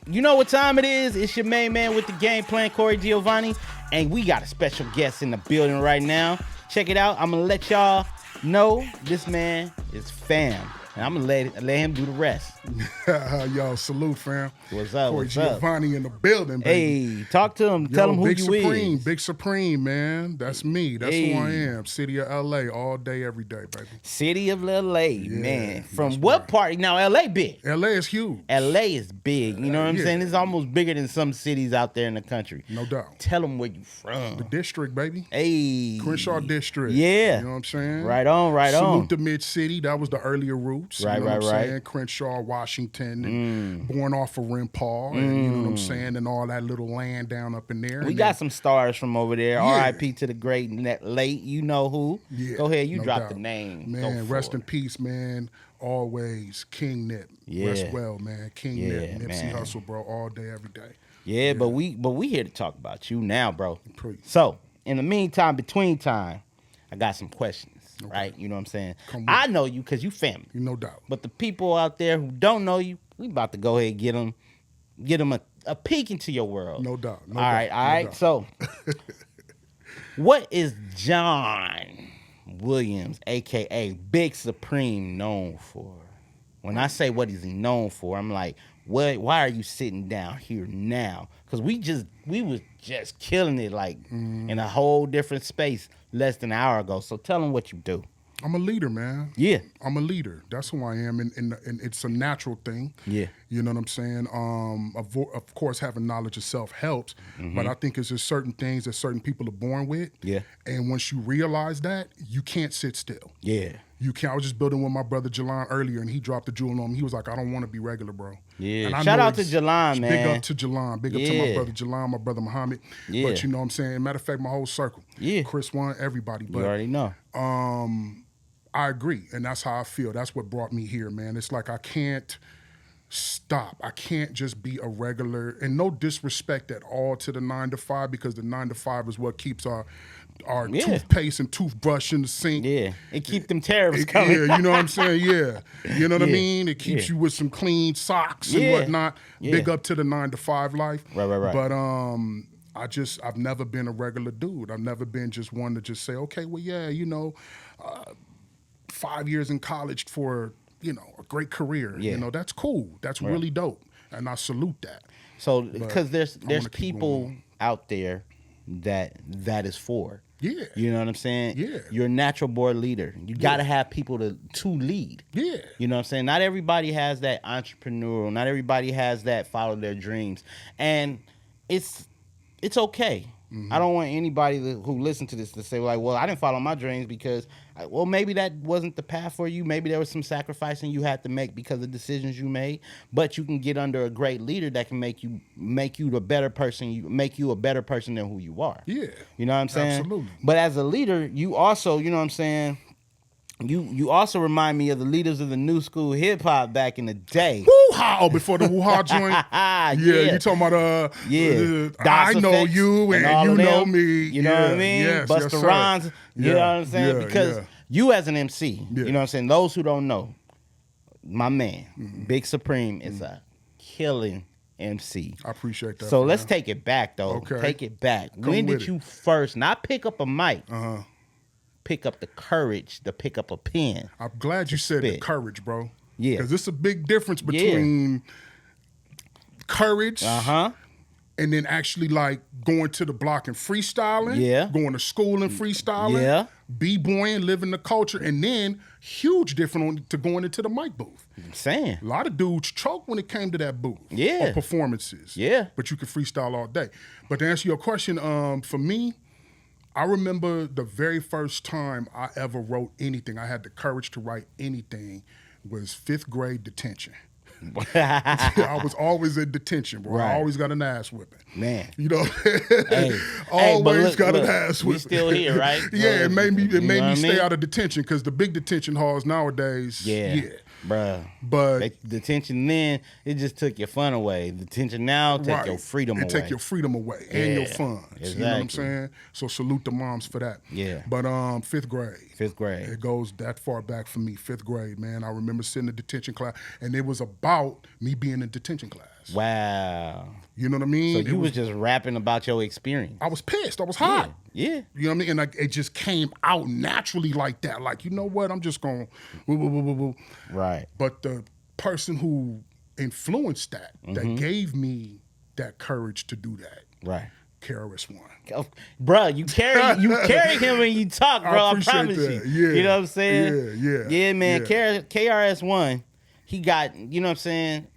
You know what time it is? It's your main man with the game plan, Corey Giovanni, and we got a special guest in the building right now. Check it out. I'm gonna let y'all know this man is fam, and I'm gonna let him do the rest. Yo, salute, fam. What's up? Corey What's up? Giovanni in the building, baby. Hey, talk to him. Tell him who Big you Supreme, is. Big Supreme, man. That's me. That's who I am. City of LA, all day, every day, baby. City of LA, man. From what part? Now, LA big. LA is huge. LA is big. You know what I'm saying? It's almost bigger than some cities out there in the country. No doubt. Tell them where you from. The district, baby. Hey. Crenshaw District. Yeah. You know what I'm saying? Right on, right Salute on. Salute the mid-city. That was the earlier roots. Right, you know right, what I'm right. saying? Crenshaw, Washington, and born off of Rimpaw, and you know what I'm saying? And all that little land down up in there. We got some stars from over there. Yeah. R.I.P. to the great late. You know who. Yeah, Go ahead. You no drop doubt. the name. Man, Go rest for in peace, man. Always King Nip. Yeah. Rest well, man. King Nip. Nipsey man. Hustle, bro, all day, every day. Yeah, but we here to talk about you now, bro. Please. So, in the meantime, between time, I got some questions, right? You know what I'm saying? I know you because you family. No doubt. But the people out there who don't know you, we about to go ahead and get them a peek into your world. No doubt. All right. So, what is John Williams, a.k.a. Big Supreme, known for? When I say what is he known for, I'm like, why are you sitting down here now? Because we was just killing it like in a whole different space less than an hour ago. So tell them what you do. I'm a leader, man. Yeah. I'm a leader. That's who I am, and it's a natural thing. Yeah. You know what I'm saying? Of course, having knowledge of self helps, but I think it's just certain things that certain people are born with. Yeah. And once you realize that, you can't sit still. Yeah. You can't. I was just building with my brother Jalon earlier, and he dropped the jewel on me. He was like, "I don't want to be regular, bro." Yeah. And I Shout know out to it's- Jalon, man. Big up to Jalon. Big up to my brother Jalon, my brother Muhammad. Yeah. But you know what I'm saying? Matter of fact, my whole circle. Yeah. Chris One, everybody. You But already know. I agree, and that's how I feel. That's what brought me here, man. It's like I can't stop. I can't just be a regular, and no disrespect at all to the 9 to 5, because the 9 to 5 is what keeps our toothpaste and toothbrush in the sink. Yeah. It keep them tariffs coming. Yeah, you know what I'm saying? Yeah. You know what I mean? It keeps you with some clean socks and whatnot. Big up to the 9 to 5 life. Right. But I've never been a regular dude. I've never been just one to just say, okay, well, yeah, 5 years in college for, a great career. Yeah. That's cool. That's really dope. And I salute that. So, because there's wanna keep people going. out there that is for. Yeah. You know what I'm saying? Yeah. You're a natural born leader. You got to have people to lead. Yeah. You know what I'm saying? Not everybody has that entrepreneurial. Not everybody has that follow their dreams. And it's okay. I don't want anybody who listens to this to say, like, well, I didn't follow my dreams because, well, maybe that wasn't the path for you. Maybe there was some sacrificing you had to make because of decisions you made. But you can get under a great leader that can make you the better person. Make you a better person than who you are. Yeah. You know what I'm saying? Absolutely. But as a leader, you also, you know what I'm saying? You also remind me of the leaders of the new school hip hop back in the day. Woo-ha! Oh, before the woo-ha joint? Yeah, you talking about I DOS know effects you and all you of know them. me. You know what I mean? Yes, Busta yes, sir. Rhymes. You know what I'm saying? Yeah, because yeah. you as an MC, you know what I'm saying? Those who don't know, my man, Big Supreme is a killing MC. I appreciate that. So man. let's take it back though. Okay. Take it back. Come When with did it. you first not pick up a mic? Pick up the courage to pick up a pen. I'm glad you said the spit. courage, bro. Yeah. Because it's a big difference between courage and then actually like going to the block and freestyling. Yeah. Going to school and freestyling. Yeah. B-boying, living the culture. And then huge difference to going into the mic booth. I'm saying. A lot of dudes choke when it came to that booth. Yeah. Or performances. Yeah. But you can freestyle all day. But to answer your question, for me, I remember the very first time I ever wrote anything, I had the courage to write anything, was 5th grade detention. I was always in detention, bro. Right. I always got an ass whipping. Man. You know, Hey, always look, got an look, ass we whipping. still here, right? Yeah, it made me You know what I stay mean? out of detention because the big detention halls nowadays, Bruh. But detention then, it just took your fun away. Detention now take your freedom away. It take your freedom away and your fun. Exactly. You know what I'm saying? So salute the moms for that. Yeah. But 5th grade. 5th grade. It goes that far back for me, 5th grade, man. I remember sitting in detention class, and it was about me being in detention class. was. Wow. You know what I mean? So you was just rapping about your experience. I was pissed. I was hot. Yeah. You know what I mean? And like, it just came out naturally like that. Like, you know what? I'm just going to... Right. But the person who influenced that, that gave me that courage to do that. Right. KRS-One. Oh, bro, you carry him when you talk, bro. I promise that. you. Yeah. You know what I'm saying? Yeah, man. yeah. KRS-One, he got, you know what I'm saying?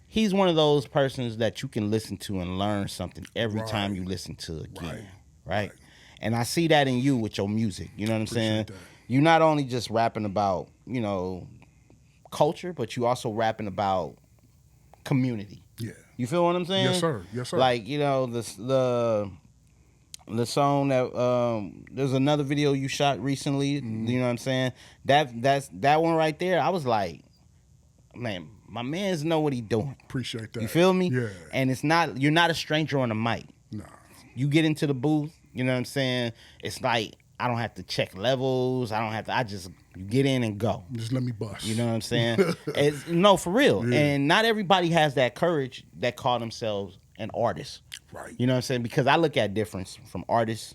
He's one of those persons that you can listen to and learn something every time you listen to again. Right. And I see that in you with your music. You know what I'm saying? That. You're not only just rapping about, culture, but you also rapping about community. Yeah. You feel what I'm saying? Yes, sir. Yes, sir. Like, the song that there's another video you shot recently, you know what I'm saying? That one right there, I was like, man, my man's know what he doing. Appreciate that. You feel me? Yeah. And you're not a stranger on the mic. Nah. You get into the booth, you know what I'm saying? It's like I don't have to check levels. I just get in and go. Just let me bust. You know what I'm saying? No, for real. Yeah. And not everybody has that courage that call themselves an artist. Right. You know what I'm saying? Because I look at difference from artist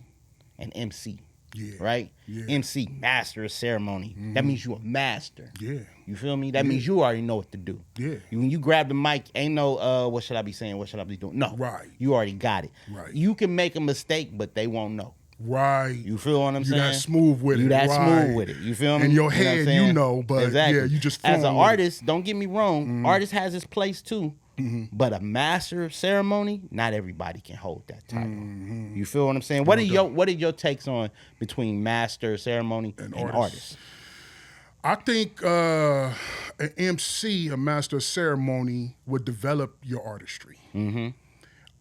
and MC. Yeah. Right? Yeah. MC, master of ceremony. That means you a master. Yeah. You feel me? That means you already know what to do. Yeah. When you grab the mic, ain't no, what should I be saying? What should I be doing? No. Right. You already got it. Right. You can make a mistake, but they won't know. Right. You feel what I'm saying? You that smooth with it. You that right. smooth with it. You feel me? In your know what I'm head, saying? you know, but exactly. yeah, you just as an flowing with artist, don't get me wrong, artist has his place too. But a master of ceremony, not everybody can hold that title. You feel what I'm saying? What are your takes on between master of ceremony and artist? I think an MC, a master of ceremony, would develop your artistry.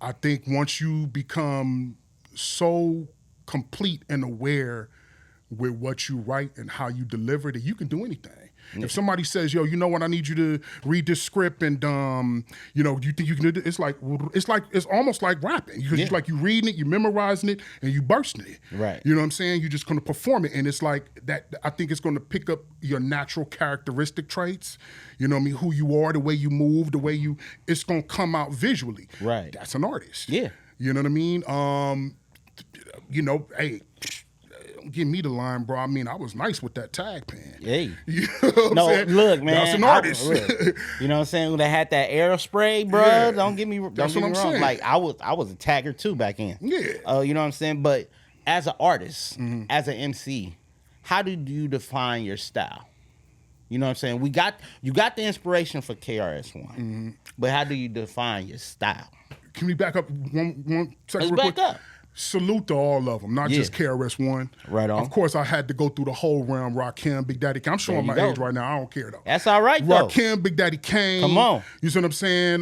I think once you become so complete and aware with what you write and how you deliver it, you can do anything. If somebody says, "Yo, you know what? I need you to read this script," and you think you can do it? It's almost like rapping. It's like you reading it, you memorizing it, and you bursting it. Right. You know what I'm saying? You're just going to perform it, and it's like that. I think it's going to pick up your natural characteristic traits. You know what I mean? Who you are, the way you move, the way you. It's going to come out visually. Right. That's an artist. Yeah. You know what I mean? Hey. Give me the line, bro. I mean, I was nice with that tag pen. Hey. You know what I'm saying? Look, man. That's an artist. You know what I'm saying? When they had that aerospray, bro. Yeah. Don't get me wrong. Saying. Like I was a tagger too back in. Yeah. You know what I'm saying? But as an artist, as an MC, how do you define your style? You know what I'm saying? You got the inspiration for KRS-One, but how do you define your style? Can we back up one second? Let's back up. Salute to all of them, not just KRS-One. Right on. Of course, I had to go through the whole realm. Rakim, Big Daddy Kane. I'm showing my age right now. I don't care though. That's all right though. Rakim, Big Daddy Kane. Come on. You see what I'm saying?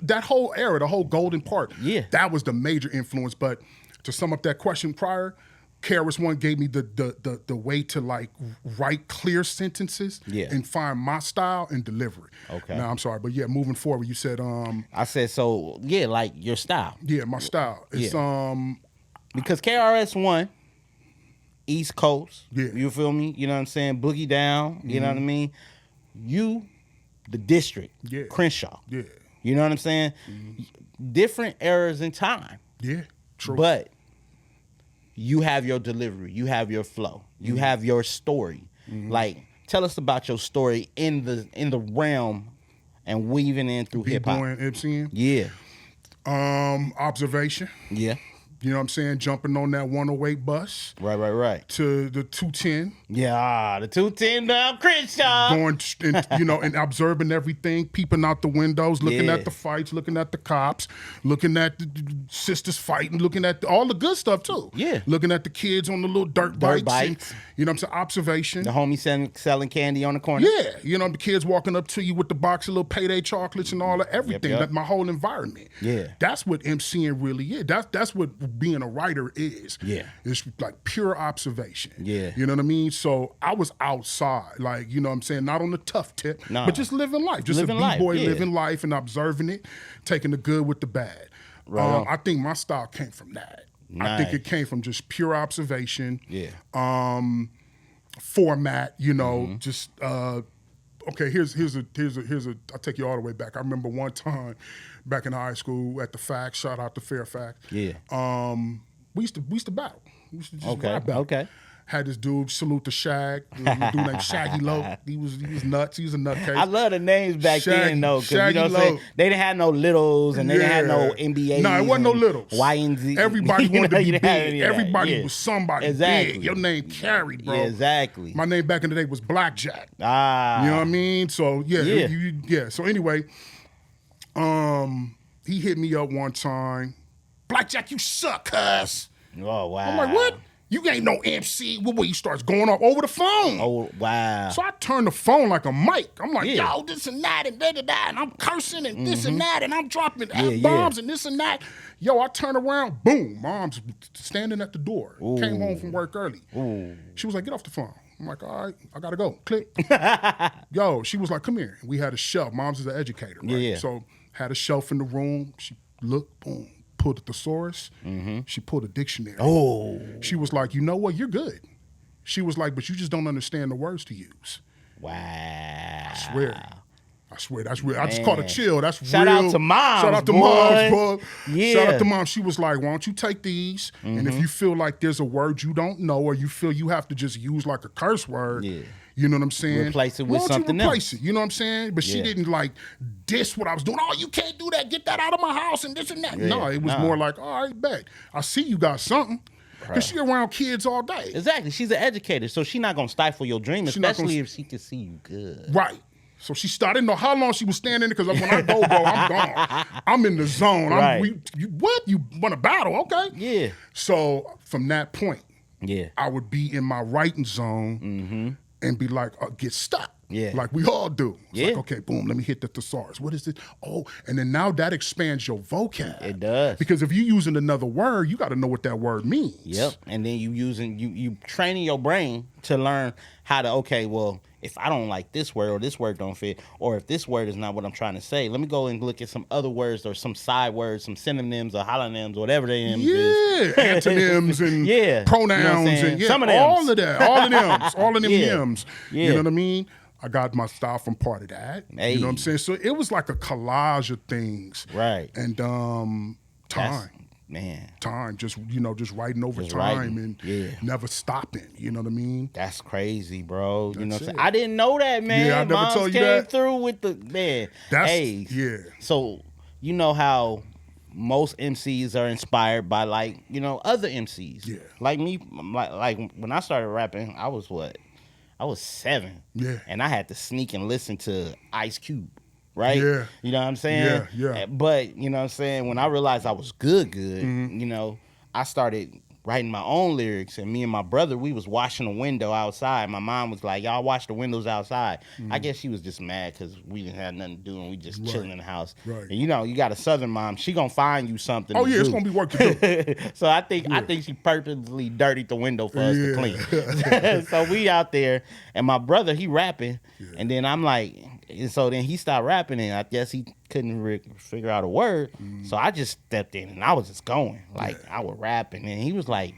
That whole era, the whole golden part. Yeah. That was the major influence. But to sum up that question prior, KRS-One gave me the way to like write clear sentences and find my style and deliver it. Okay. Now I'm sorry, but yeah, moving forward, you said I said so. Yeah, like your style. Yeah, my style. It's because KRS-One, East Coast. Yeah. You feel me? You know what I'm saying? Boogie Down. You know what I mean? You, the district. Yeah. Crenshaw. Yeah. You know what I'm saying? Different eras in time. Yeah. True. But you have your delivery, you have your flow, you have your story. Like, tell us about your story in the realm and weaving in through hip hop. MCing. Yeah. Observation. Yeah. You know what I'm saying? Jumping on that 108 bus. Right. To the 210. Yeah, the 210 down Crenshaw. Going, and observing everything, peeping out the windows, looking at the fights, looking at the cops, looking at the sisters fighting, looking at all the good stuff too. Yeah. Looking at the kids on the little dirt bikes. And, you know what I'm saying? Observation. The homie selling candy on the corner. Yeah. You know, the kids walking up to you with the box of little payday chocolates and all of everything. Yep. My whole environment. Yeah. That's what MCing really is. That's what being a writer is. Yeah. It's like pure observation. Yeah. You know what I mean? So I was outside, like, you know what I'm saying? Not on the tough tip, nah. but just living life. Just living a B-boy life, living life and observing it, taking the good with the bad. Right I think my style came from that. Nice. I think it came from just pure observation. Yeah. Format, you know, just okay, here's a I'll take you all the way back. I remember one time back in high school at the Fact, shout out to Fairfax. Yeah. We used to battle. We used to just Okay. rap battle. Okay. Had this dude, salute to Shag, a dude named Shaggy Low. He was nuts. He was a nutcase. I love the names back then, though, because you know what I'm Shaggy saying? Low. They didn't have no littles, and they didn't have no NBA. No, it wasn't no littles. Y and Z. Everybody wanted to be You didn't have any big. of that. Everybody Yeah. was somebody Exactly. big. Your name carried, bro. Yeah, exactly. My name back in the day was Blackjack. Ah. You know what I mean? So yeah, Yeah. So anyway, he hit me up one time. Blackjack, you suck, cuz. Oh, wow. I'm like, what? You ain't no MC. What, he starts going off over the phone. Oh, wow. So I turned the phone like a mic. I'm like, Yeah. yo, this and that and da-da-da, and I'm cursing and this and that, and I'm dropping Yeah, F-bombs and this and that. Yo, I turn around, boom, mom's standing at the door. Came home from work early. Ooh. She was like, get off the phone. I'm like, all right, I gotta go. Click. Yo, she was like, come here. We had a shelf. Mom's is an educator, right? Yeah. So had a shelf in the room. She looked, boom, pulled a thesaurus. She pulled a dictionary. Oh. She was like, you know what? You're good. She was like, but you just don't understand the words to use. Wow. I swear, that's real. I just caught a chill. That's Shout real. out to moms, Shout out to boy. moms, bro. Yeah. Shout out to mom. She was like, why don't you take these? And if you feel like there's a word you don't know, or you feel you have to just use like a curse word, Yeah. you know what I'm saying? Replace it with why don't something you replace else. it? You know what I'm saying? But she Yeah. didn't like diss what I was doing. Oh, you can't do that. Get that out of my house and this and that. No, it was more like, all right, bet. I see you got something. Because she around kids all day. Exactly. She's an educator, so she's not going to stifle your dream, She not especially gonna- if she can see you good. Right. So she started. I didn't know how long she was standing there because when I go, bro, I'm gone. I'm in the zone. Right. What? You want to battle? Okay. Yeah. So from that point, Yeah. I would be in my writing zone and be like, get stuck. Yeah. Like we all do. It's Yeah. like, okay, boom, let me hit the thesaurus. What is it? Oh, and then now that expands your vocab. It does. Because if you're using another word, you got to know what that word means. Yep. And then you training your brain to learn how to, okay, well, if I don't like this word or this word don't fit, or if this word is not what I'm trying to say, let me go and look at some other words or some side words, some synonyms or holonyms or whatever they is. Yeah, antonyms and Yeah. pronouns You know what I'm saying? and yeah, Some of them. all of that, all of them, all of them Yeah. yms. Yeah. You know what I mean? I got my style from part of that. Hey. You know what I'm saying? So it was like a collage of things. Right. And time, just writing over Just time writing. and never stopping. You know what I mean? That's crazy, bro. You know what I'm That's saying? it. I didn't know that, man. Yeah, I never Moms told you came that. through with the man. Hey, Yeah. So you know how most MCs are inspired by other MCs. Yeah. Like me, like when I started rapping, I was 7. Yeah. And I had to sneak and listen to Ice Cube. Right? Yeah. You know what I'm saying? Yeah. But, you know what I'm saying, when I realized I was good, Mm-hmm. I started writing my own lyrics, and me and my brother, we was washing the window outside. My mom was like, y'all wash the windows outside. I guess she was just mad because we didn't have nothing to do and we just chilling in the house. Right. And you got a Southern mom, she gonna find you something Oh to yeah, it's do. gonna be work to do. So I think she purposely dirtied the window for us to clean. So we out there, and my brother, he rapping, and then I'm like, and so then he stopped rapping, and I guess he couldn't figure out a word. So I just stepped in, and I was just going. I was rapping, and he was like,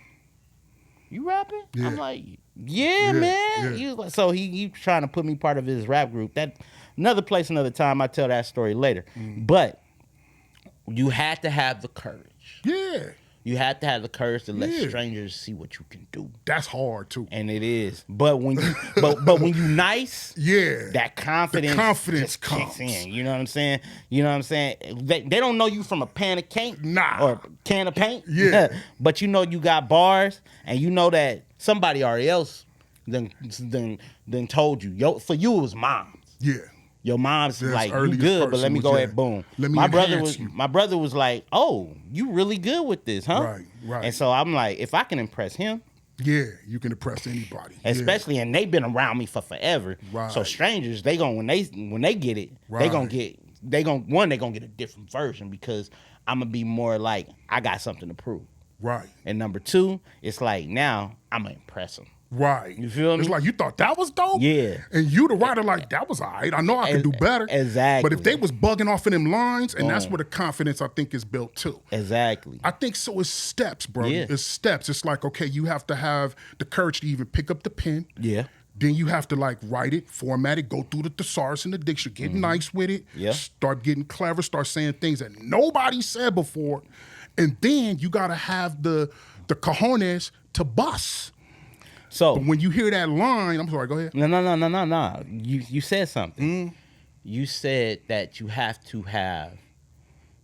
you rapping? Yeah. I'm like, yeah, man. yeah. He was like, so he trying to put me part of his rap group. That another place, another time. I tell that story later. But you had to have the courage. Yeah. You have to have the courage to let Yeah. strangers see what you can do. That's hard too. And it is. But when you but when you nice, Yeah. that confidence just comes. kicks in. You know what I'm saying? You know what I'm saying? They don't know you from a pan of cake or can of paint. Yeah. But you know you got bars, and you know that somebody already else then told you. For you it was moms. Yeah. Your mom's This like, you earliest good, but person let me was, go yeah. ahead, boom. Let me my brother enhance was you. my brother was like, oh, you really good with this, huh? Right. And so I'm like, if I can impress him, Yeah, you can impress anybody. especially, and they've been around me for forever. Right. So strangers, they gonna when they get it, they gonna get a different version because I'm gonna be more like I got something to prove. Right. And number 2, it's like now I'm gonna impress them. Right. You feel me? It's like you thought that was dope? Yeah. And you the writer like, that was all right. I know I could do better. Exactly. But if they was bugging off in them lines, and that's where the confidence I think is built too. Exactly. I think so. It's steps, bro. Yeah. It's steps. It's like, okay, you have to have the courage to even pick up the pen. Yeah. Then you have to like write it, format it, go through the thesaurus and the dictionary, get nice with it, Yeah. start getting clever, start saying things that nobody said before. And then you gotta have the cojones to bust. So But when you hear that line, I'm sorry, go ahead. no. You said something. You said that you have to have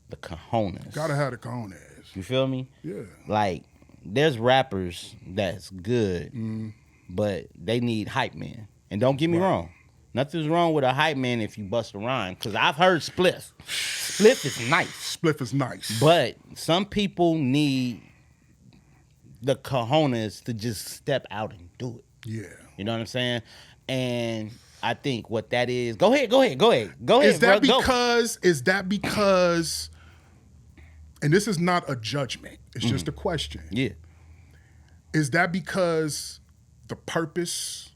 the cojones. Gotta have the cojones. You feel me? Yeah. Like, there's rappers that's good, but they need hype men. And don't get me wrong, nothing's wrong with a hype man if you bust a rhyme. Because I've heard spliff. Spliff is nice. Spliff is nice. But some people need the cojones to just step out and do it. Yeah. You know what I'm saying? And I think what that is. Go ahead. Is that bro, because, and this is not a judgment, it's just a question. Yeah. Is that because the purpose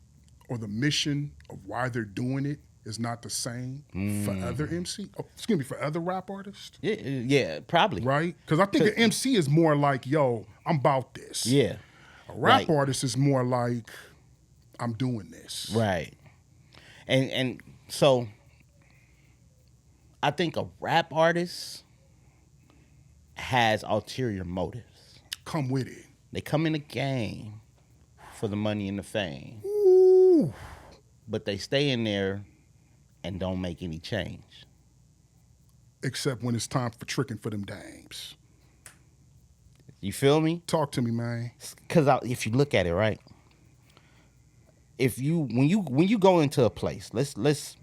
or the mission of why they're doing it is not the same for other for other rap artists? Yeah, probably. Right? Because I think an MC is more like, yo, I'm about this. Yeah. A rap artist is more like, I'm doing this. Right. And so I think a rap artist has ulterior motives. Come with it. They come in the game for the money and the fame. Ooh. But they stay in there and don't make any change. Except when it's time for tricking for them dames. You feel me? Talk to me, man. Because if you look at it, right? When you go into a place, let's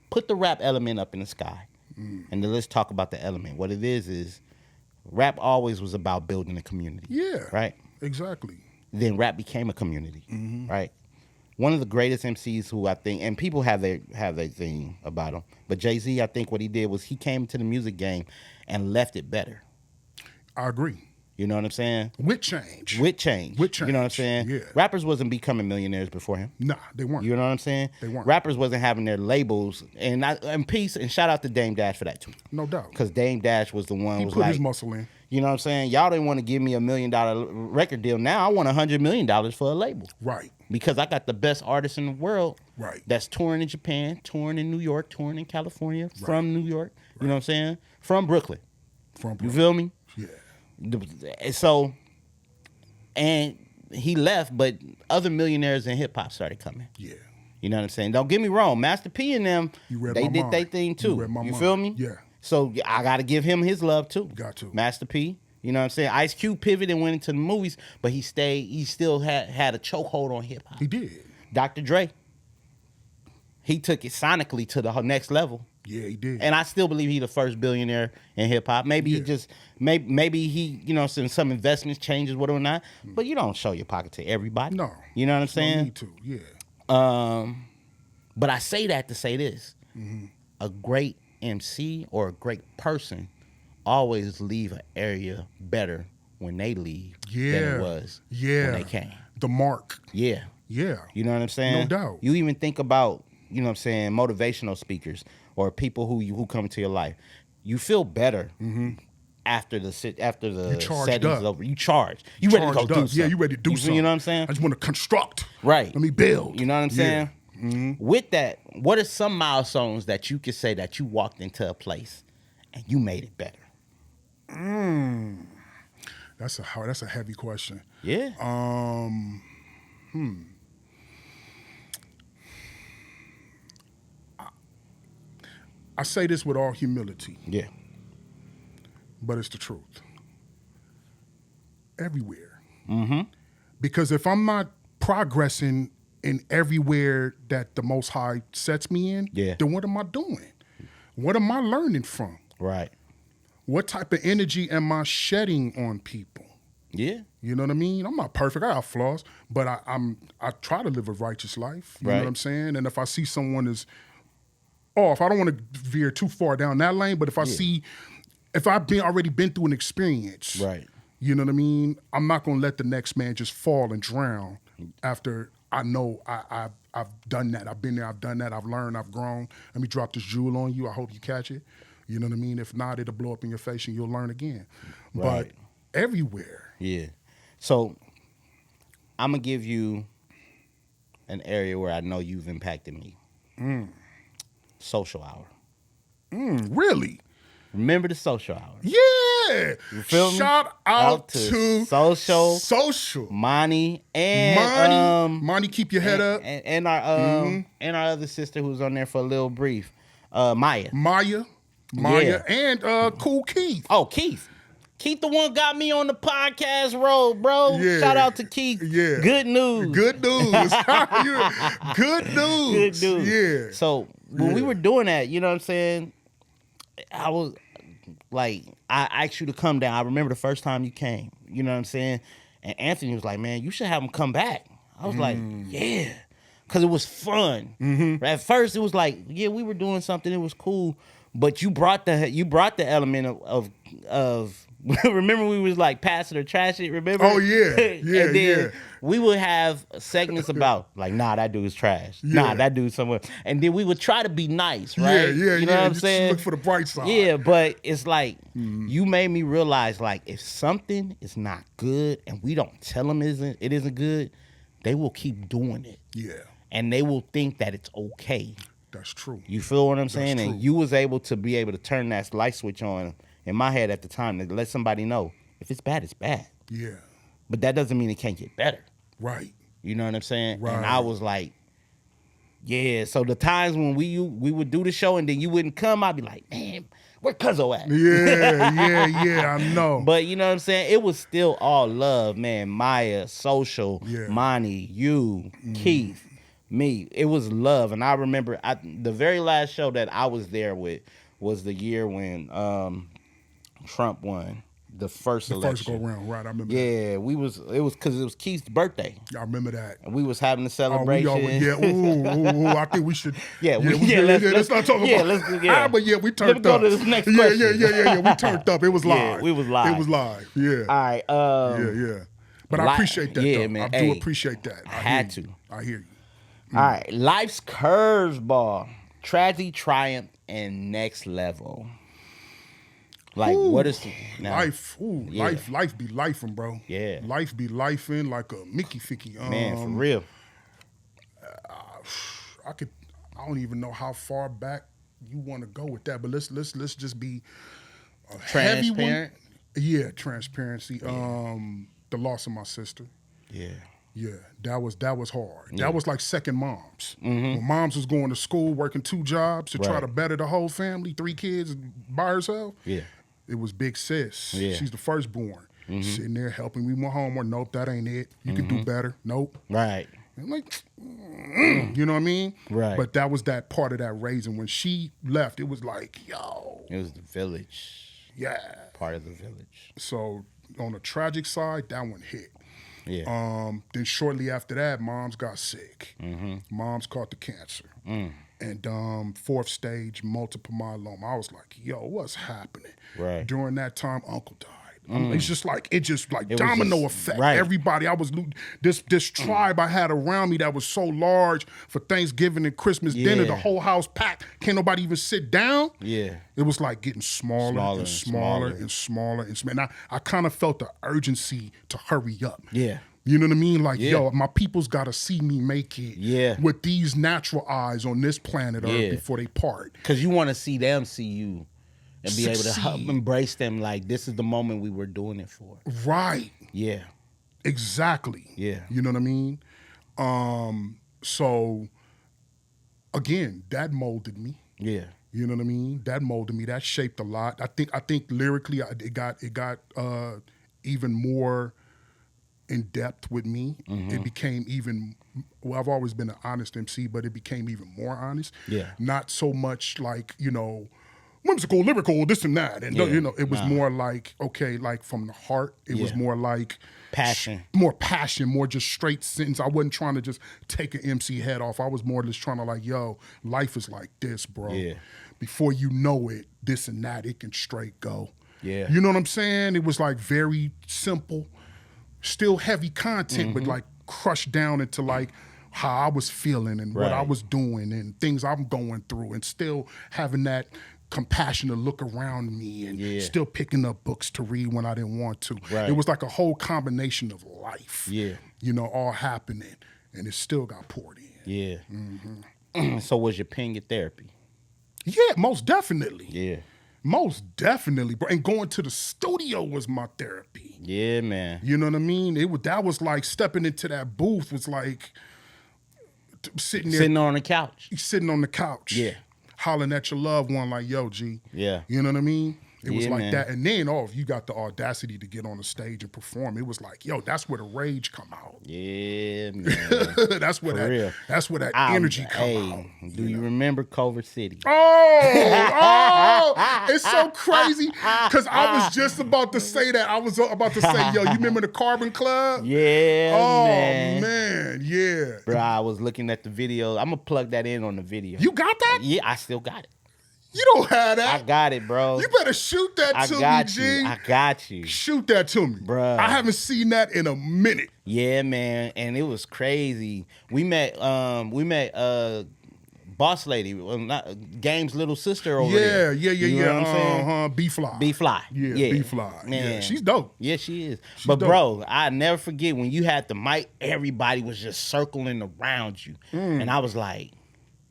put the rap element up in the sky, and then let's talk about the element. What it is rap always was about building a community. Yeah. Right. Exactly. Then rap became a community. Right. One of the greatest MCs who I think, and people have their thing about him, but Jay-Z, I think what he did was he came to the music game and left it better. I agree. You know what I'm saying? With change. You know what I'm saying? Yeah. Rappers wasn't becoming millionaires before him. Nah, they weren't. You know what I'm saying? They weren't. Rappers wasn't having their labels, and peace and shout out to Dame Dash for that too. No doubt. Because Dame Dash was the one He was put like, his muscle in. you know what I'm saying? Y'all didn't want to give me $1 million record deal. Now I want $100 million for a label. Right. Because I got the best artists in the world. Right. That's touring in Japan, touring in New York, touring in California, from New York. Right. You know what I'm saying? From Brooklyn. You feel me? Yeah. So, and he left, but other millionaires in hip hop started coming. Yeah. You know what I'm saying? Don't get me wrong, Master P and them, they did their thing too. You feel me? Yeah. So I got to give him his love too. Got to. Master P. You know what I'm saying? Ice Cube pivoted and went into the movies, but he still had a chokehold on hip hop. He did. Dr. Dre, he took it sonically to the next level. Yeah, he did. And I still believe he's the first billionaire in hip hop. Maybe he just maybe he, you know, some investments changes, whatever or not. But you don't show your pocket to everybody. No. You know what I'm saying? No need to, yeah. But I say that to say this. A great MC or a great person always leave an area better when they leave than it was when they came. The mark. Yeah. Yeah. You know what I'm saying? No doubt. You even think about, you know what I'm saying, motivational speakers or people who come into your life. You feel better after the settings is over. You charge. You ready to go do something. Yeah, you ready to do something. You know what I'm saying? I just want to construct. Right. Let me build. You know what I'm saying? Mm-hmm. With that, what are some milestones that you could say that you walked into a place and you made it better? That's a heavy question. Yeah. I say this with all humility. Yeah. But it's the truth. Everywhere. Mm-hmm. Because if I'm not progressing in everywhere that the Most High sets me in, then what am I doing? What am I learning from? Right. What type of energy am I shedding on people? Yeah. You know what I mean? I'm not perfect. I have flaws, but I try to live a righteous life. You know what I'm saying? And if I see someone is off, I don't want to veer too far down that lane, but if I see, if I've already been through an experience, right? You know what I mean? I'm not going to let the next man just fall and drown after I know I've done that. I've been there. I've done that. I've learned. I've grown. Let me drop this jewel on you. I hope you catch it. You know what I mean? If not, it'll blow up in your face and you'll learn again. Right. But everywhere. Yeah. So I'm going to give you an area where I know you've impacted me. Social hour. Really? Remember the social hour? Yeah. You feel me? Shout out to Social, Monty, and Monty, keep your head up. And our and our other sister who was on there for a little brief, Maya, yeah. And Cool Keith. Oh, Keith, the one got me on the podcast road, bro. Yeah. Shout out to Keith. Yeah. Good news. Good news. Good news. Good news. Yeah. So when we were doing that, you know what I'm saying? I was like, I asked you to come down. I remember the first time you came. You know what I'm saying? And Anthony was like, man, you should have him come back. I was like, yeah. Because it was fun. At first, it was like, yeah, we were doing something. It was cool. But you brought the element of remember we was like passing or trash it, remember? Oh, yeah. Yeah, and then we would have segments about, like, nah, that dude is trash. Yeah. Nah, that dude's somewhere. And then we would try to be nice, right? Yeah. You know what I'm Just saying? look for the bright side. Yeah, but it's like, you made me realize, like, if something is not good and we don't tell them it isn't good, they will keep doing it. Yeah. And they will think that it's okay. That's true. You feel what I'm saying? True. And you was able to turn that light switch on in my head at the time to let somebody know, if it's bad, it's bad. Yeah. But that doesn't mean it can't get better. Right. You know what I'm saying? Right. And I was like, yeah. So the times when we would do the show and then you wouldn't come, I'd be like, man, where Cuzzo at? Yeah, I know. But you know what I'm saying? It was still all love, man. Maya, Social, Yeah. Monty, you, Keith, me. It was love. And I remember the very last show that I was there with was the year when Trump won the first election. First go round, right? I remember. Yeah, it was because it was Keith's birthday. I remember that. And we was having a celebration. Ooh, I think we should. Let's not talk about. But we turned up. Let's go to this next question. Yeah. We turned up. It was live. Yeah, we was live. It was live. Yeah. All right. Yeah. But I appreciate that. Yeah, though. man. I do appreciate that. I had to. I hear you. All right. Life's curveball, tragedy, triumph, and next level. Like, what is now, life? Life be lifing, bro. Yeah, life be lifing like a Mickey Ficky. Man, for real. I don't even know how far back you want to go with that, but let's just be a heavy one. Yeah, transparency. The loss of my sister. Yeah, that was hard. Yeah. That was like second moms. When moms was going to school, working 2 jobs to try to better the whole family, 3 kids by herself. Yeah. It was big sis. Yeah. She's the firstborn. Sitting there helping me with homework. Nope, that ain't it. You can do better. Nope. Right. I'm like, you know what I mean? Right. But that was that part of that raising. When she left, it was like, yo. It was the village. Yeah. Part of the village. So on the tragic side, that one hit. Yeah. Then shortly after that, moms got sick. Moms caught the cancer. And 4th stage multiple myeloma. I was like, yo, what's happening? Right. During that time, uncle died. It's just like domino effect. Right. Everybody, I was this tribe I had around me that was so large for Thanksgiving and Christmas dinner, the whole house packed. Can't nobody even sit down. Yeah. It was like getting smaller and smaller. And I kind of felt the urgency to hurry up. Yeah. You know what I mean? Like, yo, my people's got to see me make it with these natural eyes on this planet Earth before they part. Because you want to see them see you and be able to help embrace them like this is the moment we were doing it for. Right. Yeah. Exactly. Yeah. You know what I mean? So, again, that molded me. Yeah. You know what I mean? That molded me. That shaped a lot. I think lyrically it got even more in depth with me. It became even, well, I've always been an honest MC, but it became even more honest. Yeah. Not so much like, whimsical, lyrical, this and that. And, it was more like, okay, like from the heart. It was more like passion. More passion, more just straight sentence. I wasn't trying to just take an MC head off. I was more just trying to like, yo, life is like this, bro. Yeah. Before you know it, this and that, it can straight go. Yeah. You know what I'm saying? It was like very simple, still heavy content, but like crushed down into like how I was feeling and what I was doing and things I'm going through, and still having that compassion to look around me and still picking up books to read when I didn't want to. Right. It was like a whole combination of life, all happening. and it still got poured in. Yeah. So was your pen your therapy? Yeah, most definitely. Yeah. Most definitely, bro. And going to the studio was my therapy. Yeah, man. You know what I mean? That was like stepping into that booth was like sitting there. Sitting on the couch. Sitting on the couch. Yeah. Hollering at your loved one like, yo, G. Yeah. You know what I mean? It was Yeah, like man. that. And then, if you got the audacity to get on the stage and perform, it was like, yo, that's where the rage come out. Yeah, man. That's where For real. That's where that energy come out. Do you remember Culver City? Oh, it's so crazy because I was just about to say that. I was about to say, yo, you remember the Carbon Club? Yeah, Oh, man. yeah. Bro, I was looking at the video. I'm going to plug that in on the video. You got that? Yeah, I still got it. You don't have that. I got it, bro. You better shoot that to me, G. I got you. Shoot that to me. Bruh. I haven't seen that in a minute. Yeah, man. And it was crazy. We met Boss Lady, not Game's little sister over there. Yeah. You know what I'm saying? B-Fly. B-Fly. Yeah, B-Fly. Man. Yeah, she's dope. Yeah, she is. But dope. bro, I never forget when you had the mic, everybody was just circling around you. And I was like,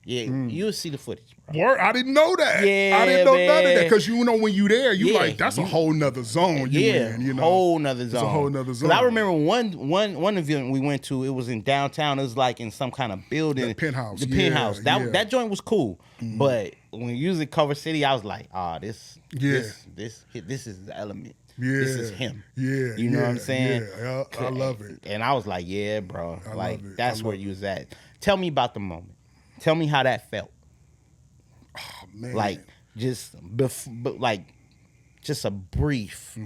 you'll see the footage, bro. Word, I didn't know that. Yeah, I didn't know none of that. man. Because you know when you there, you Yeah, like, that's a whole nother zone you in, you know. whole nother zone. It's a whole nother zone. 'Cause I remember one event we went to, it was in downtown. It was like in some kind of building. The penthouse. The Yeah, penthouse. That joint was cool. But when you was in Culver City, I was like, this is the element. Yeah. This is him. Yeah. You know what I'm saying? Yeah, I love it. And I was like, yeah, bro. I Like, love it. that's I where love you was at. Tell me about the moment. Tell me how that felt. Oh, man. Like, just just a brief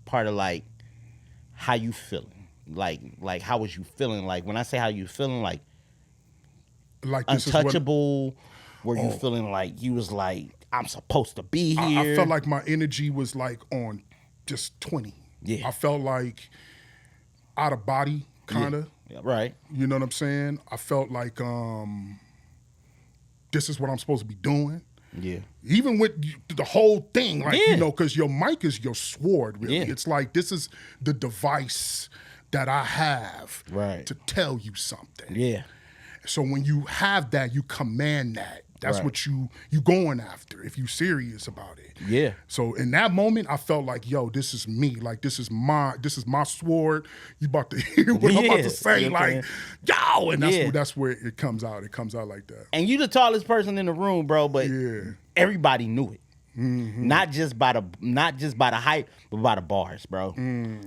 part of like how you feeling. Like how was you feeling? Like when I say how you feeling, like this untouchable. Were you feeling like you was like, I'm supposed to be here? I felt like my energy was like on just 20. Yeah. I felt like out of body, kind of. Yeah, right. You know what I'm saying? I felt like this is what I'm supposed to be doing. Yeah. Even with the whole thing, like, Yeah. you know, because your mic is your sword, really. Yeah. It's like, this is the device that I have Right. to tell you something. Yeah. So when you have that, you command that. That's Right. what you going after if you serious about it. Yeah. So in that moment, I felt like, yo, this is me. Like this is my sword. You about to hear what I'm about to say. You know what I'm Like, yo, and Yeah. that's where it comes out. It comes out like that. And you the tallest person in the room, bro, but Yeah. everybody knew it. Not just by the height, but by the bars, bro.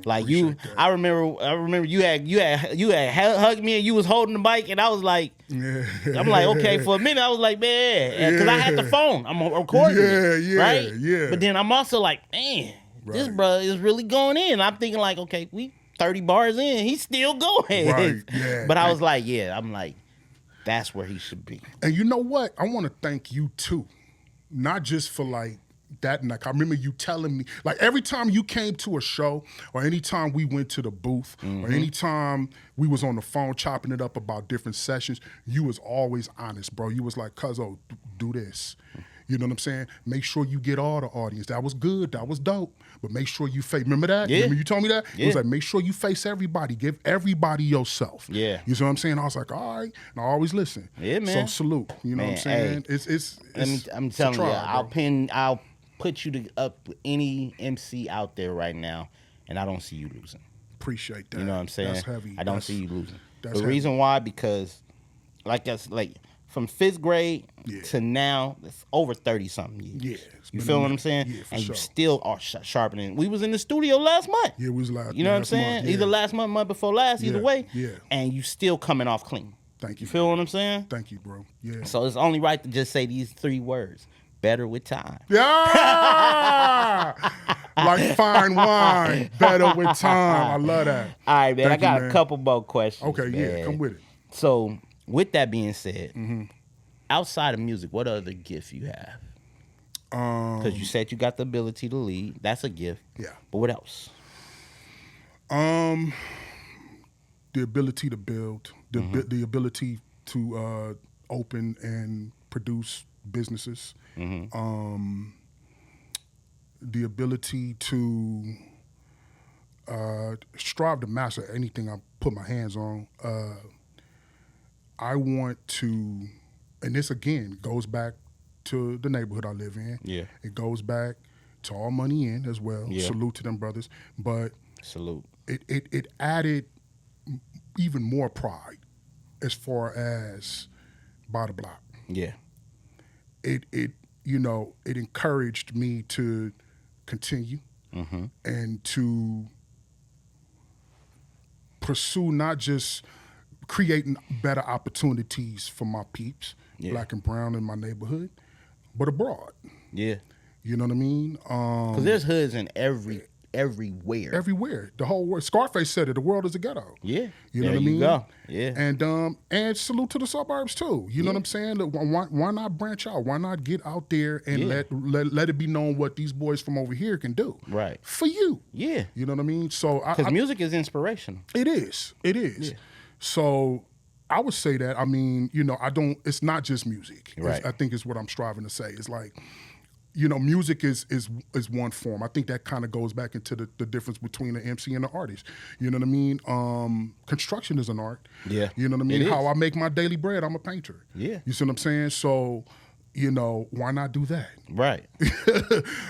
Like you, I remember you had hugged me and you was holding the mic and I was like, Yeah. I'm like, okay. For a minute, I was like, man, because I had the phone, I'm recording it, right? Yeah. But then I'm also like, man, this bro is really going in. I'm thinking like, okay, we 30 bars in, he's still going. Right, yeah. But I was like, I'm like, that's where he should be. And you know what? I want to thank you too. Not just for like that. And like, I remember you telling me, like every time you came to a show or anytime we went to the booth or anytime we was on the phone chopping it up about different sessions, you was always honest, bro. You was like, cuzzo, do this. You know what I'm saying? Make sure you get all the audience. That was good. That was dope. But make sure you face, remember that? Yeah. Remember you told me that? Yeah. It was like, make sure you face everybody. Give everybody yourself. Yeah. You see what I'm saying? I was like, all right. And I always listen. Yeah, man. So salute. You know Man, what I'm saying? hey, I'm it's a telling you, trial, I'll put you up any MC out there right now, and I don't see you losing. Appreciate that. You know what I'm saying? That's heavy. I don't see you losing. that's The heavy. reason why, because like from 5th grade Yeah. to now, it's over 30 something years. Yeah, it's You been feel a what I'm minute. saying? Yeah, for and sure. you still are sharpening. We was in the studio last month. Yeah, we was last. You know what I'm last saying? month, yeah. Either last month before last, either Yeah, way. yeah. And you still coming off clean. Thank you. You feel what I'm saying? Thank you, bro. Yeah. So it's only right to just say these 3 words. Better with time. Yeah! Like fine wine, better with time. I love that. All right, man. Thank I got you, a man. couple more questions. Okay, yeah, man. come with it. So, with that being said, outside of music, what other gift you have? Because you said you got the ability to lead. That's a gift. Yeah. But what else? The ability to build, the ability to open and produce businesses, the ability to strive to master anything I put my hands on, I want to, and this again goes back to the neighborhood I live in. Yeah. It goes back to All Money In as well. Yeah. Salute to them brothers. But Salute. it added even more pride as far as By the Block. Yeah. It encouraged me to continue and to pursue not just creating better opportunities for my peeps, black and brown in my neighborhood, but abroad. Yeah. You know what I mean? Because there's hoods in everywhere. Everywhere. The whole world. Scarface said it, the world is a ghetto. Yeah. You know There what I mean? Go. Yeah. And salute to the suburbs too. You know what I'm saying? Why not branch out? Why not get out there and let it be known what these boys from over here can do? Right. For you. Yeah. You know what I mean? So Because music is inspirational. It is. Yeah. So I would say that, I mean, it's not just music. Right. I think is what I'm striving to say. It's like, music is one form. I think that kind of goes back into the difference between the MC and the artist. You know what I mean? Construction is an art. Yeah. You know what I mean? It is. How I make my daily bread, I'm a painter. Yeah. You see what I'm saying? So, why not do that? Right.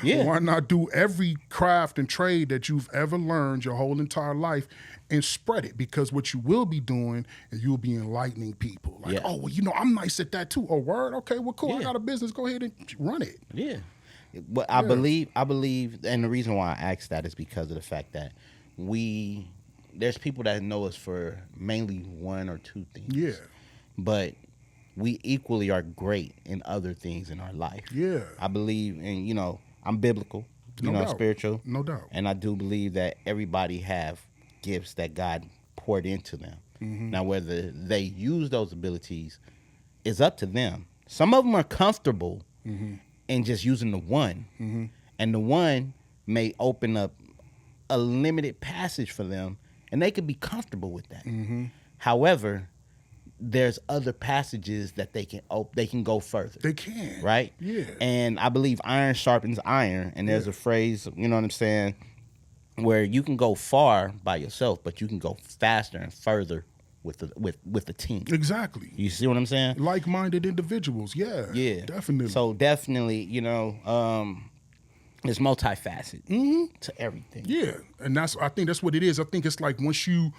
Yeah. Why not do every craft and trade that you've ever learned your whole entire life and spread it? Because what you will be doing is you'll be enlightening people. Like, oh, well, I'm nice at that too. Oh, word? Okay, well, cool. I got a business. Go ahead and run it. Yeah. But I believe, and the reason why I asked that is because of the fact that there's people that know us for mainly one or two things. Yeah. But we equally are great in other things in our life. Yeah. I believe in, I'm biblical, No doubt. spiritual. No doubt. And I do believe that everybody have gifts that God poured into them. Now, whether they use those abilities is up to them. Some of them are comfortable in just using the one. And the one may open up a limited passage for them, and they could be comfortable with that. However, there's other passages that they can go further. They can. Right? Yeah. And I believe iron sharpens iron, and there's a phrase, you know what I'm saying, where you can go far by yourself, but you can go faster and further with the team. Exactly. You see what I'm saying? Like-minded individuals. Yeah. Yeah. Definitely. So definitely, it's multifaceted to everything. Yeah. And I think that's what it is. I think it's like once you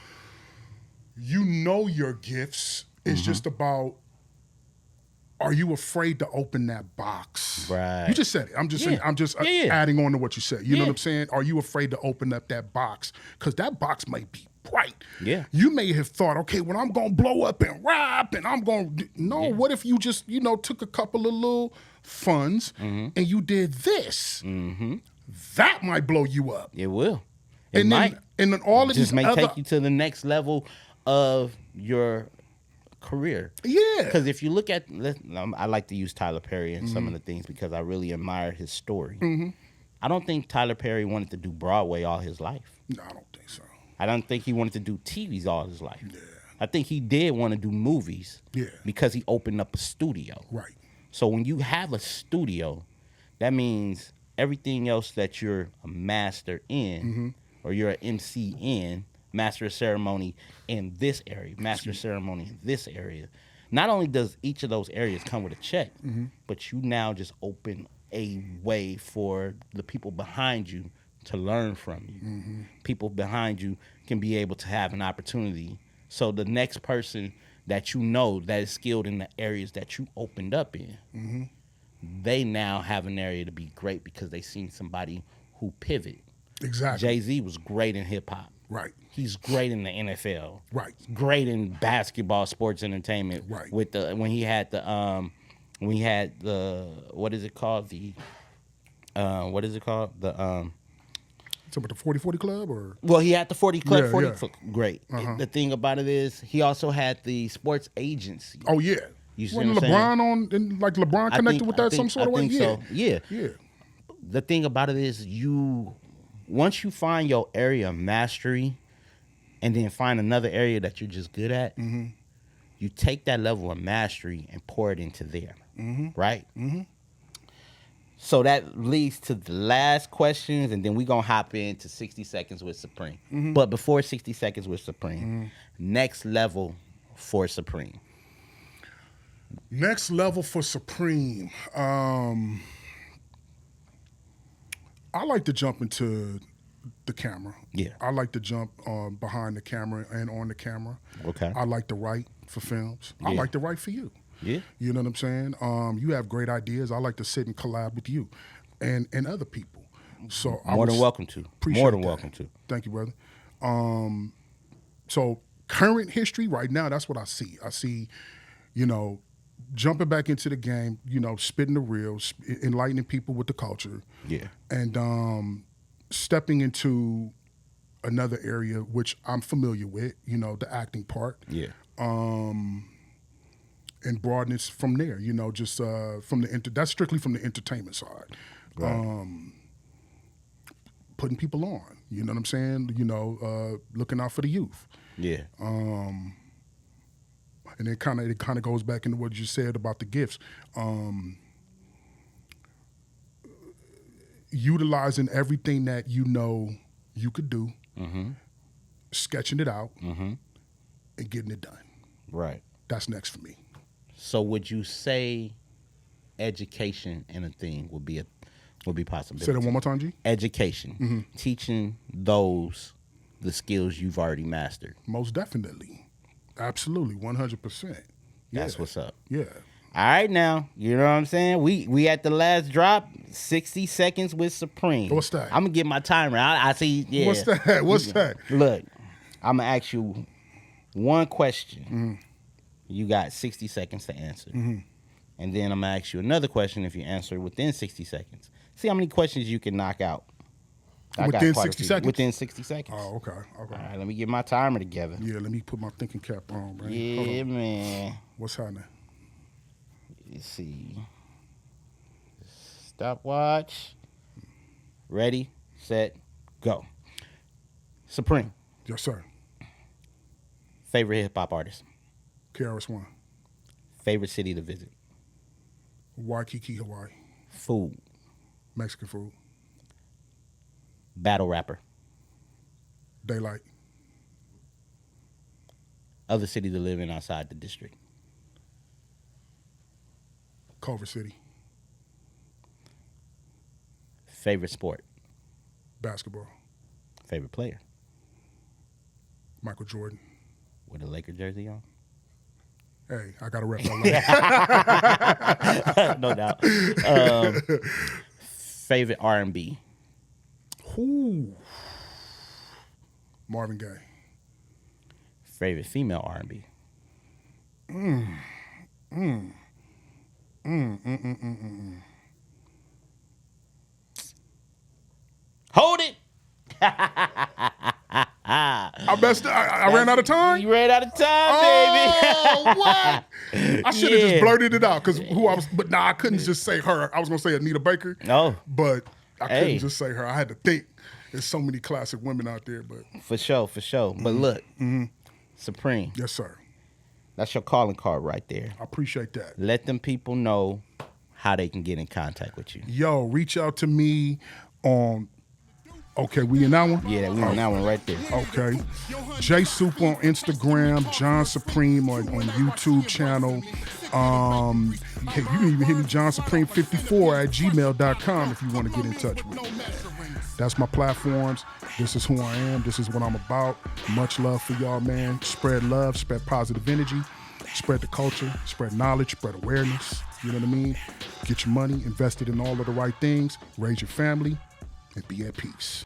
know your gifts, it's just about, are you afraid to open that box? Right. You just said it. I'm just adding on to what you said. You know what I'm saying? Are you afraid to open up that box? Because that box might be bright. Yeah. You may have thought, okay, well, I'm going to blow up and rap and I'm going to... No, what if you just, took a couple of little funds and you did this? That might blow you up. It will. And then all of just these may other... take you to the next level of your career. Yeah. Because if you look at, I like to use Tyler Perry and some of the things because I really admire his story. I don't think Tyler Perry wanted to do Broadway all his life. No, I don't think so. I don't think he wanted to do TVs all his life. Yeah. I think he did want to do movies. Yeah. Because he opened up a studio. Right. So when you have a studio, that means everything else that you're a master in, or you're an MC in, master of ceremony in this area, master of ceremony in this area. Not only does each of those areas come with a check, but you now just open a way for the people behind you to learn from you. People behind you can be able to have an opportunity. So the next person that that is skilled in the areas that you opened up in, they now have an area to be great because they seen somebody who pivot. Exactly. Jay-Z was great in hip-hop. Right. He's great in the NFL. Right. Great in basketball, sports entertainment. Right. With when he had the what is it called? Something about the 40-40 Club or? Well, he had the 40 Club, Yeah, 40 yeah. Great. The thing about it is he also had the sports agency. Oh yeah. You see Wasn't what I'm saying? LeBron connected with that some sort of way? So. Yeah. Yeah. The thing about it is once you find your area of mastery and then find another area that you're just good at, you take that level of mastery and pour it into there, right? So that leads to the last questions, and then we're going to hop into 60 Seconds with Supreme. But before 60 Seconds with Supreme, next level for Supreme. Next level for Supreme. I like to jump into the camera. Yeah. I like to jump behind the camera and on the camera. Okay. I like to write for films. I Yeah. like to write for you. Yeah. You know what I'm saying? You have great ideas. I like to sit and collab with you and other people. So More than welcome to. Appreciate More than that. welcome to. Thank you, brother. So current history right now, that's what I see. I see, jumping back into the game, spitting the reels, enlightening people with the culture. Yeah. And stepping into another area which I'm familiar with, the acting part. Yeah. And broaden it from there, just from that's strictly from the entertainment side. Right. Putting people on, you know what I'm saying? Looking out for the youth. Yeah. And it kind of goes back into what you said about the gifts. Utilizing everything that you could do, sketching it out, and getting it done. Right. That's next for me. So would you say education in a thing would be possible? Say that one more time, G. Education, teaching those the skills you've already mastered. Most definitely, absolutely, 100%. That's what's up. Yeah. All right, now you know what I'm saying. We at the last drop, 60 seconds with Supreme. What's that? I'm gonna get my timer. I see. Yeah. What's that? What's that? Look, I'm gonna ask you one question. You got 60 seconds to answer. And then I'm going to ask you another question if you answer within 60 seconds. See how many questions you can knock out. Within 60 seconds? Within 60 seconds. Oh, okay. All right, let me get my timer together. Yeah, let me put my thinking cap on, man. Yeah, man. What's happening? Let's see. Stopwatch. Ready, set, go. Supreme. Yes, sir. Favorite hip-hop artist? KRS-One. Favorite city to visit? Waikiki, Hawaii. Food? Mexican food. Battle rapper? Daylight. Other city to live in outside the district? Culver City. Favorite sport? Basketball. Favorite player? Michael Jordan. With a Laker jersey on? Hey, I got to rep LA. No doubt. Favorite R&B? Ooh. Marvin Gaye. Favorite female R&B? Hold it! I messed up. I ran out of time? You ran out of time, baby. Oh, what? I should have just blurted it out because I couldn't just say her. I was going to say Anita Baker. No. But I couldn't Hey. just say her. I had to think. There's so many classic women out there, but. For sure. But look, Supreme, Yes, sir. that's your calling card right there. I appreciate that. Let them people know how they can get in contact with you. Yo, reach out to me on. Okay, we in that one? Yeah, we on that one right there. Okay. J Soup on Instagram, John Supreme on YouTube channel. You can even hit me johnsupreme54@gmail.com if you want to get in touch with me. That's my platforms. This is who I am. This is what I'm about. Much love for y'all, man. Spread love, spread positive energy, spread the culture, spread knowledge, spread awareness. You know what I mean? Get your money invested in all of the right things, raise your family, and be at peace.